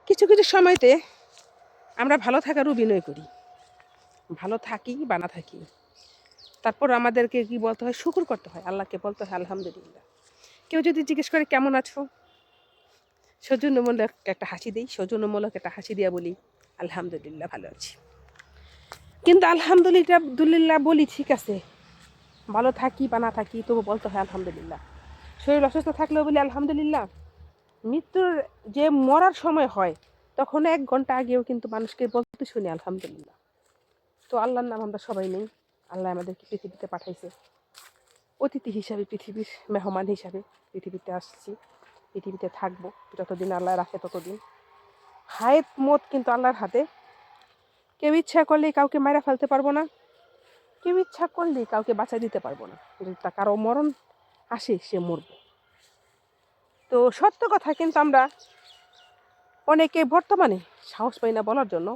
কিছু কিছু সময়তে আমরা ভালো থাকার অভিনয় করি, ভালো থাকি বা না থাকি, তারপর আমাদেরকে কি বলতে হয়, শুকর করতে হয়, আল্লাহকে বলতে হয় আলহামদুলিল্লাহ। কেউ যদি জিজ্ঞেস করে কেমন আছো, সৌজন্যমূলক একটা হাসি দিই, সৌজন্যমূলক একটা হাসি দিয়া বলি আলহামদুলিল্লাহ ভালো আছি। কিন্তু আলহামদুলিল্লাহ বলি ঠিক আছে, ভালো থাকি বা না থাকি তবু বলতে হয় আলহামদুলিল্লাহ। শরীর অসুস্থ থাকলেও বলি আলহামদুলিল্লাহ। মৃত্যুর যে মরার সময় হয় তখন 1 ঘন্টা আগেও কিন্তু মানুষকে বলতে শুনি আলহামদুলিল্লাহ। তো আল্লাহর নাম আমরা সবাই নেই। আল্লাহ আমাদেরকে পৃথিবীতে পাঠাইছে অতিথি হিসাবে, পৃথিবীর মেহমান হিসাবে পৃথিবীতে আসছি, পৃথিবীতে থাকবো যতদিন আল্লাহ রাখে ততদিন। হায়াত মত কিন্তু আল্লাহর হাতে। কেউ ইচ্ছা করলে কাউকে মারা ফেলতে পারবো না, কেউ ইচ্ছা করলে কাউকে বাঁচাই দিতে পারবো না। যদি তা কারো মরণ আসে সে মরবে। তো সত্য কথা কিন্তু আমরা অনেকে বর্তমানে সাহস পাই না বলার জন্য।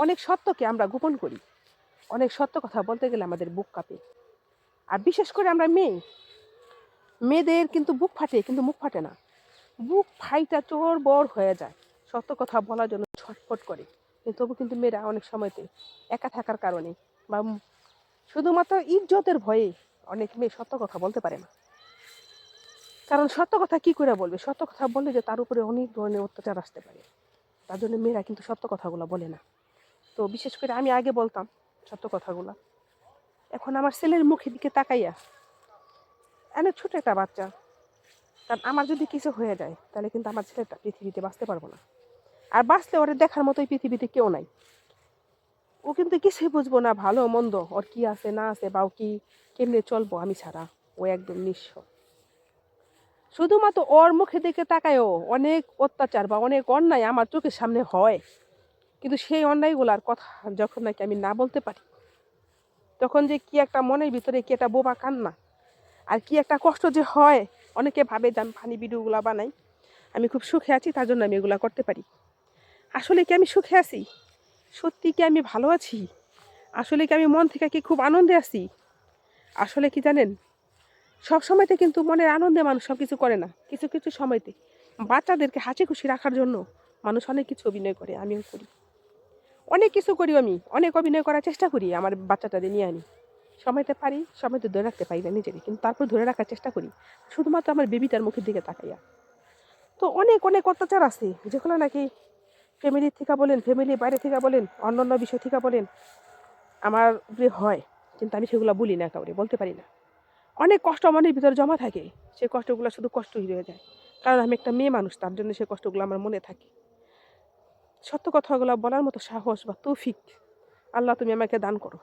অনেক সত্যকে আমরা গোপন করি, অনেক সত্য কথা বলতে গেলে আমাদের বুক কাঁপে। আর বিশেষ করে আমরা মেয়েদের কিন্তু বুক ফাটে কিন্তু মুখ ফাটে না। বুক ফাইটা চোরবর হয়ে যায়, সত্য কথা বলার জন্য ছটফট করে। তবু কিন্তু মেয়েরা অনেক সময়তে একা থাকার কারণে বা শুধুমাত্র ইজ্জতের ভয়ে অনেক মেয়ে সত্য কথা বলতে পারে না। কারণ সত্য কথা কি করে বলবে, সত্য কথা বললে যে তার উপরে অনেক ধরনের অত্যাচার আসতে পারে, তার জন্য মেয়েরা কিন্তু সত্য কথাগুলো বলে না। তো বিশেষ করে আমি আগে বলতাম সত্য কথাগুলো, এখন আমার ছেলের মুখের দিকে তাকাইয়া, অনেক ছোট একটা বাচ্চা, কারণ আমার যদি কিছু হয়ে যায় তাহলে কিন্তু আমার ছেলেটা পৃথিবীতে বাঁচতে পারবো না। আর বাঁচলে ওরে দেখার মতোই পৃথিবীতে কেউ নাই। ও কিন্তু কিছুই বুঝবো না ভালো মন্দ, ওর কি আছে না আছে বা ও কি কেমনে চলবো আমি ছাড়া। ও একদম নিঃস্ব। শুধুমাত্র ওর মুখের দিকে তাকায়ও অনেক অত্যাচার বা অনেক অন্যায় আমার চোখের সামনে হয়, কিন্তু সেই অন্যায়গুলার কথা যখন নাকি আমি না বলতে পারি, তখন যে কি একটা মনের ভিতরে কি একটা বোবা কান্না আর কি একটা কষ্ট যে হয়। অনেকে ভাবে যে আমি ফানি ভিডিওগুলা বানাই, আমি খুব সুখে আছি তার জন্য আমি এগুলা করতে পারি। আসলে কি আমি সুখে আছি? সত্যি কি আমি ভালো আছি? আসলে কি আমি মন থেকে কি খুব আনন্দে আছি? আসলে কি জানেন, সব সময়তে কিন্তু মনের আনন্দে মানুষ সব কিছু করে না। কিছু কিছু সময়তে বাচ্চাদেরকে হাসি খুশি রাখার জন্য মানুষ অনেক কিছু অভিনয় করে, আমিও করি। অনেক কিছু করি, আমি অনেক অভিনয় করার চেষ্টা করি আমার বাচ্চাটাদের নিয়ে। আমি সময়তে পারি, সময়তে ধরে রাখতে পারি না নিজেকে, কিন্তু তারপর ধরে রাখার চেষ্টা করি শুধুমাত্র আমার বেবিটার মুখের দিকে তাকাইয়া। তো অনেক অনেক অত্যাচার আছে যেগুলো নাকি ফ্যামিলির থেকে বলেন, ফ্যামিলির বাইরে থেকে বলেন, অন্যান্য বিষয় থেকে বলেন, আমার উপরে হয়, কিন্তু আমি সেগুলো বলি না, কাউরে বলতে পারি না। অনেক কষ্ট মনের ভিতরে জমা থাকে, সেই কষ্টগুলো শুধু কষ্টই রয়ে যায়, কারণ আমি একটা মেয়ে মানুষ, তার জন্য সেই কষ্টগুলো আমার মনে থাকে। সত্য কথাগুলো বলার মতো সাহস বা তৌফিক আল্লাহ তুমি আমাকে দান করো।